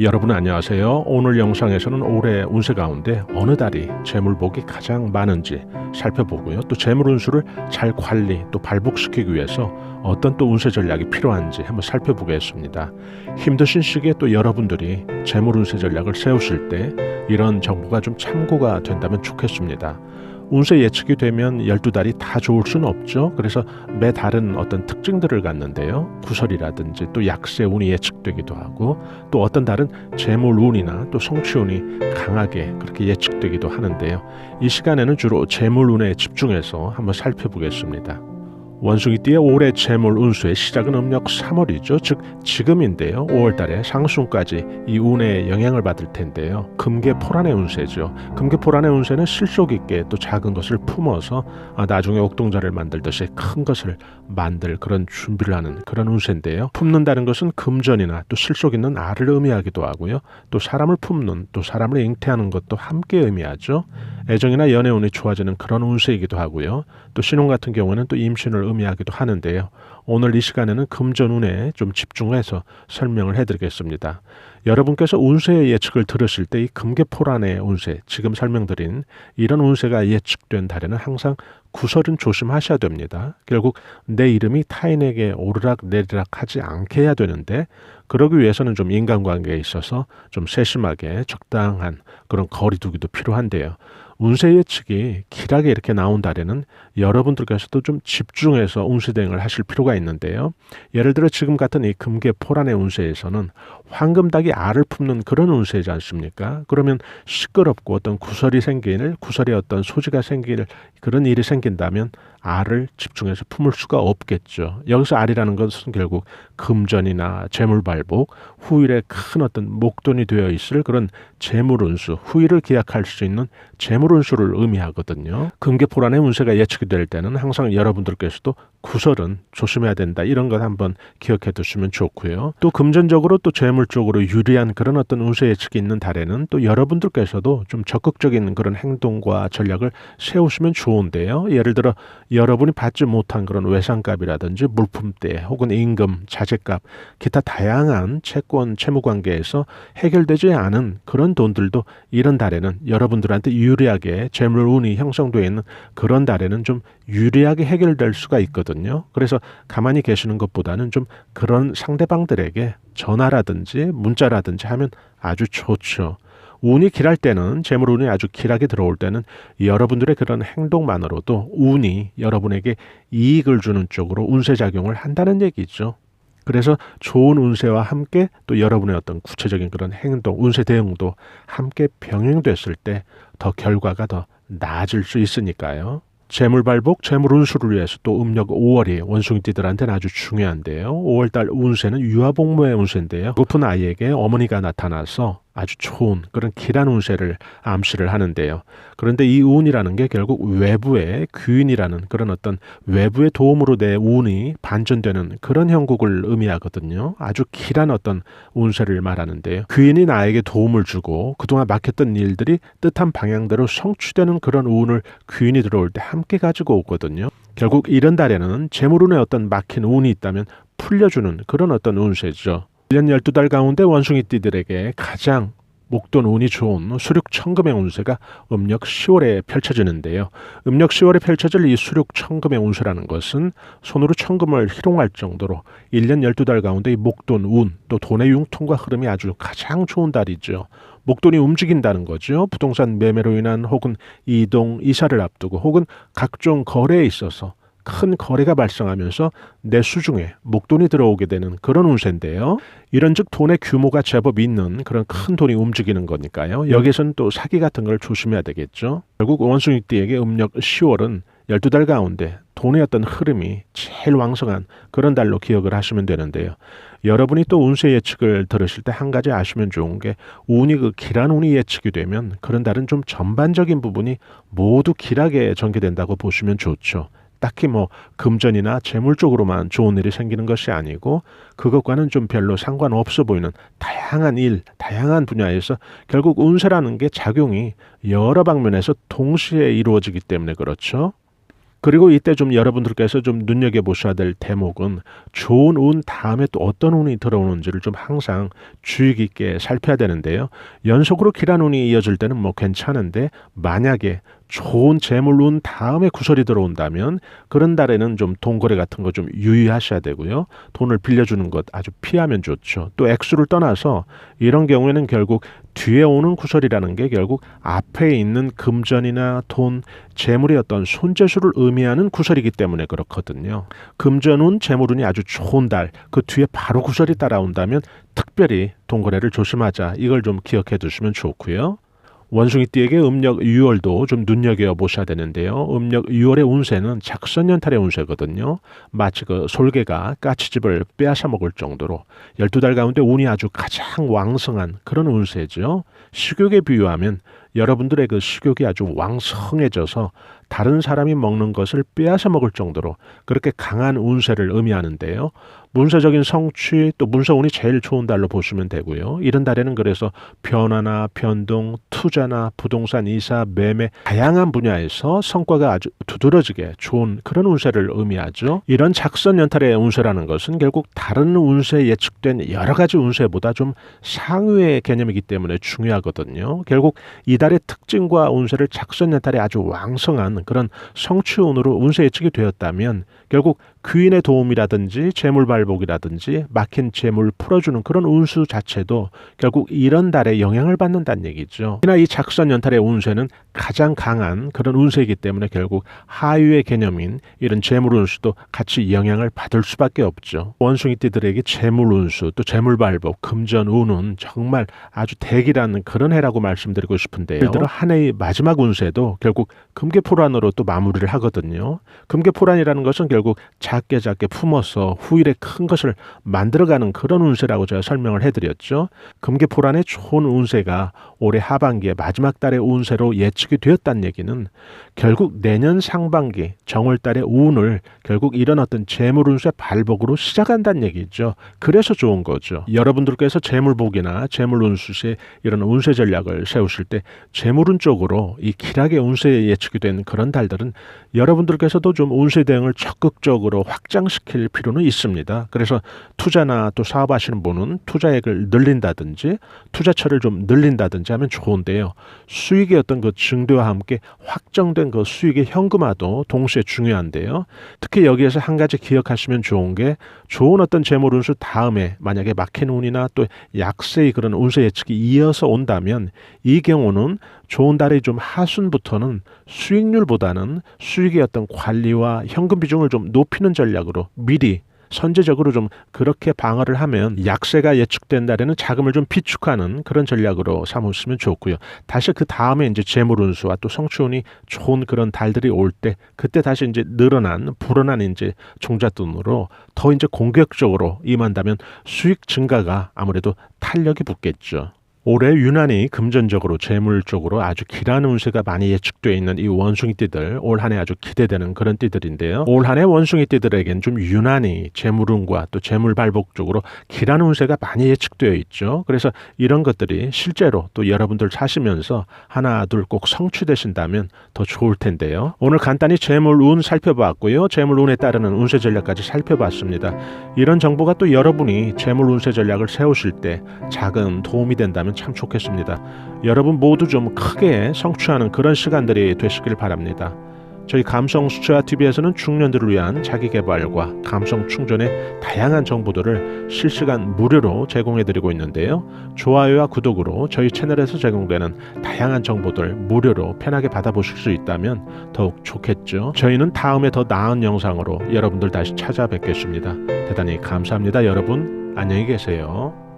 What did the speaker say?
여러분 안녕하세요. 오늘 영상에서는 올해 운세 가운데 어느 달이 재물복이 가장 많은지 살펴보고요. 또 재물 운수를 잘 관리 또 발복시키기 위해서 어떤 또 운세 전략이 필요한지 한번 살펴보겠습니다. 힘드신 시기에 또 여러분들이 재물 운세 전략을 세우실 때 이런 정보가 좀 참고가 된다면 좋겠습니다. 운세 예측이 되면 12달이 다 좋을 수는 없죠. 그래서 매 달은 어떤 특징들을 갖는데요. 구설이라든지 또 약세운이 예측되기도 하고 또 어떤 달은 재물운이나 또 성취운이 강하게 그렇게 예측되기도 하는데요. 이 시간에는 주로 재물운에 집중해서 한번 살펴보겠습니다. 원숭이띠의 올해 재물 운수의 시작은 음력 3월이죠. 즉 지금인데요. 5월달에 상순까지 이 운에 영향을 받을 텐데요. 금계포란의 운세죠. 금계포란의 운세는 실속 있게 또 작은 것을 품어서 나중에 옥동자를 만들듯이 큰 것을 만들 그런 준비를 하는 그런 운세인데요. 품는다는 것은 금전이나 또 실속 있는 알을 의미하기도 하고요. 또 사람을 품는 또 사람을 잉태하는 것도 함께 의미하죠. 애정이나 연애운이 좋아지는 그런 운세이기도 하고요. 또 신혼 같은 경우는 또 임신을 의미하기도 하는데요. 오늘 이 시간에는 금전운에 좀 집중해서 설명을 해드리겠습니다. 여러분께서 운세 예측을 들으실 때 이 금계포란의 운세, 지금 설명드린 이런 운세가 예측된 달에는 항상 구설은 조심하셔야 됩니다. 결국 내 이름이 타인에게 오르락내리락 하지 않게 해야 되는데 그러기 위해서는 좀 인간관계에 있어서 좀 세심하게 적당한 그런 거리두기도 필요한데요. 운세 예측이 길하게 이렇게 나온 달에는 여러분들께서도 좀 집중해서 운세 대응을 하실 필요가 있는데요. 예를 들어 지금 같은 이 금계포란의 운세에서는 황금닭이 알을 품는 그런 운세이지 않습니까? 그러면 시끄럽고 어떤 구설이 구설의 어떤 소지가 생길 그런 일이 생긴다면 알을 집중해서 품을 수가 없겠죠. 여기서 알이라는 것은 결국 금전이나 재물발복, 후일에 큰 어떤 목돈이 되어 있을 그런 재물운수, 후일을 기약할 수 있는 재물운수를 의미하거든요. 금계포란의 운세가 예측이 될 때는 항상 여러분들께서도 구설은 조심해야 된다. 이런 것 한번 기억해 두시면 좋고요. 또 금전적으로 또 재물 쪽으로 유리한 그런 어떤 운세 예측이 있는 달에는 또 여러분들께서도 좀 적극적인 그런 행동과 전략을 세우시면 좋은데요. 예를 들어 여러분이 받지 못한 그런 외상값이라든지 물품대 혹은 임금, 자재값, 기타 다양한 채권, 채무관계에서 해결되지 않은 그런 돈들도 이런 달에는 여러분들한테 유리하게 재물운이 형성되어 있는 그런 달에는 좀 유리하게 해결될 수가 있거든요. 그래서 가만히 계시는 것보다는 좀 그런 상대방들에게 전화라든지 문자라든지 하면 아주 좋죠. 운이 길할 때는 재물운이 아주 길하게 들어올 때는 여러분들의 그런 행동만으로도 운이 여러분에게 이익을 주는 쪽으로 운세작용을 한다는 얘기죠. 그래서 좋은 운세와 함께 또 여러분의 어떤 구체적인 그런 행동, 운세 대응도 함께 병행됐을 때 더 결과가 더 나아질 수 있으니까요. 재물발복, 재물운수를 위해서 또 음력 5월이 원숭이띠들한테는 아주 중요한데요. 5월달 운세는 유아복무의 운세인데요. 높은 아이에게 어머니가 나타나서 아주 좋은 그런 길한 운세를 암시를 하는데요. 그런데 이 운이라는 게 결국 외부의 귀인이라는 그런 어떤 외부의 도움으로 내 운이 반전되는 그런 형국을 의미하거든요. 아주 길한 어떤 운세를 말하는데요. 귀인이 나에게 도움을 주고 그동안 막혔던 일들이 뜻한 방향대로 성취되는 그런 운을 귀인이 들어올 때 함께 가지고 오거든요. 결국 이런 달에는 재물운에 어떤 막힌 운이 있다면 풀려주는 그런 어떤 운세죠. 1년 12달 가운데 원숭이띠들에게 가장 목돈 운이 좋은 수륙천금의 운세가 음력 10월에 펼쳐지는데요. 음력 10월에 펼쳐질 이 수륙천금의 운세라는 것은 손으로 천금을 희롱할 정도로 1년 12달 가운데 이 목돈 운, 또 돈의 융통과 흐름이 아주 가장 좋은 달이죠. 목돈이 움직인다는 거죠. 부동산 매매로 인한 혹은 이동, 이사를 앞두고 혹은 각종 거래에 있어서 큰 거래가 발생하면서 내 수중에 목돈이 들어오게 되는 그런 운세인데요. 이런즉 돈의 규모가 제법 있는 그런 큰 돈이 움직이는 거니까요. 여기서는 또 사기 같은 걸 조심해야 되겠죠. 결국 원숭이띠에게 음력 10월은 12달 가운데 돈의 어떤 흐름이 제일 왕성한 그런 달로 기억을 하시면 되는데요. 여러분이 또 운세 예측을 들으실 때 한 가지 아시면 좋은 게 운이 길한 운이 예측이 되면 그런 달은 좀 전반적인 부분이 모두 길하게 전개된다고 보시면 좋죠. 딱히 금전이나 재물 쪽으로만 좋은 일이 생기는 것이 아니고 그것과는 좀 별로 상관없어 보이는 다양한 일, 다양한 분야에서 결국 운세라는 게 작용이 여러 방면에서 동시에 이루어지기 때문에 그렇죠. 그리고 이때 좀 여러분들께서 좀 눈여겨보셔야 될 대목은 좋은 운 다음에 또 어떤 운이 들어오는지를 좀 항상 주의 깊게 살펴야 되는데요. 연속으로 길한 운이 이어질 때는 뭐 괜찮은데 만약에 좋은 재물운 다음에 구설이 들어온다면 그런 달에는 좀 돈거래 같은 거 좀 유의하셔야 되고요. 돈을 빌려주는 것 아주 피하면 좋죠. 또 액수를 떠나서 이런 경우에는 결국 뒤에 오는 구설이라는 게 결국 앞에 있는 금전이나 돈, 재물의 어떤 손재수를 의미하는 구설이기 때문에 그렇거든요. 금전운, 재물운이 아주 좋은 달, 그 뒤에 바로 구설이 따라온다면 특별히 돈거래를 조심하자. 이걸 좀 기억해 두시면 좋고요. 원숭이띠에게 음력 6월도 좀 눈여겨보셔야 되는데요. 음력 6월의 운세는 작선연탈의 운세거든요. 마치 그 솔개가 까치집을 빼앗아 먹을 정도로 12달 가운데 운이 아주 가장 왕성한 그런 운세죠. 식욕에 비유하면 여러분들의 그 식욕이 아주 왕성해져서 다른 사람이 먹는 것을 빼앗아 먹을 정도로 그렇게 강한 운세를 의미하는데요. 문서적인 성취 또 문서운이 제일 좋은 달로 보시면 되고요. 이런 달에는 그래서 변화나 변동, 투자나 부동산, 이사, 매매 다양한 분야에서 성과가 아주 두드러지게 좋은 그런 운세를 의미하죠. 이런 작선연탈의 운세라는 것은 결국 다른 운세에 예측된 여러 가지 운세보다 좀 상위의 개념이기 때문에 중요하거든요. 결국 이달의 특징과 운세를 작선연탈에 아주 왕성한 그런 성취운으로 운세 예측이 되었다면 결국 귀인의 도움이라든지 재물발복이라든지 막힌 재물 풀어주는 그런 운수 자체도 결국 이런 달에 영향을 받는다는 얘기죠. 특히나 이 작선연탈의 운세는 가장 강한 그런 운세이기 때문에 결국 하위의 개념인 이런 재물운수도 같이 영향을 받을 수밖에 없죠. 원숭이띠들에게 재물운수 또 재물발복, 금전운은 정말 아주 대기라는 그런 해라고 말씀드리고 싶은데요. 예를 들어 한 해의 마지막 운세도 결국 금괴포란으로 또 마무리를 하거든요. 금괴포란이라는 것은 결국 작게 품어서 후일에 큰 것을 만들어가는 그런 운세라고 제가 설명을 해드렸죠. 금괴포란의 좋은 운세가 올해 하반기에 마지막 달의 운세로 예측이 되었다는 얘기는 결국 내년 상반기 정월달의 운을 결국 이런 어떤 재물운세 발복으로 시작한다는 얘기죠. 그래서 좋은 거죠. 여러분들께서 재물복이나 재물운수시에 이런 운세 전략을 세우실 때 재물운 쪽으로 이 길하게 운세에 예측이 된 그런 달들은 여러분들께서도 좀 운세 대응을 적극적으로 확장시킬 필요는 있습니다. 그래서 투자나 또 사업하시는 분은 투자액을 늘린다든지 투자처를 좀 늘린다든지 하면 좋은데요. 수익의 어떤 그 증대와 함께 확정된 그 수익의 현금화도 동시에 중요한데요. 특히 여기에서 한 가지 기억하시면 좋은 게 좋은 어떤 재물운수 다음에 만약에 막힌 운이나 또 약세의 그런 운세 예측이 이어서 온다면 이 경우는 좋은 달의 좀 하순부터는 수익률보다는 수익의 어떤 관리와 현금 비중을 좀 높이는 전략으로 미리 선제적으로 좀 그렇게 방어를 하면 약세가 예측된 달에는 자금을 좀 비축하는 그런 전략으로 삼으시면 좋고요. 다시 그 다음에 이제 재물운수와 또 성취운이 좋은 그런 달들이 올 때 그때 다시 이제 불어난 이제 종잣돈으로 더 이제 공격적으로 임한다면 수익 증가가 아무래도 탄력이 붙겠죠. 올해 유난히 금전적으로 재물 쪽으로 아주 길한 운세가 많이 예측되어 있는 이 원숭이띠들 올 한 해 아주 기대되는 그런 띠들인데요. 올 한 해 원숭이띠들에겐 좀 유난히 재물운과 또 재물발복 쪽으로 길한 운세가 많이 예측되어 있죠. 그래서 이런 것들이 실제로 또 여러분들 사시면서 하나 둘 꼭 성취되신다면 더 좋을 텐데요. 오늘 간단히 재물운 살펴봤고요. 재물운에 따르는 운세 전략까지 살펴봤습니다. 이런 정보가 또 여러분이 재물운세 전략을 세우실 때 작은 도움이 된다면 참 좋겠습니다. 여러분 모두 좀 크게 성취하는 그런 시간들이 되시길 바랍니다. 저희 감성수채화TV에서는 중년들을 위한 자기개발과 감성 충전의 다양한 정보들을 실시간 무료로 제공해드리고 있는데요. 좋아요와 구독으로 저희 채널에서 제공되는 다양한 정보들 무료로 편하게 받아보실 수 있다면 더욱 좋겠죠. 저희는 다음에 더 나은 영상으로 여러분들 다시 찾아뵙겠습니다. 대단히 감사합니다. 여러분 안녕히 계세요.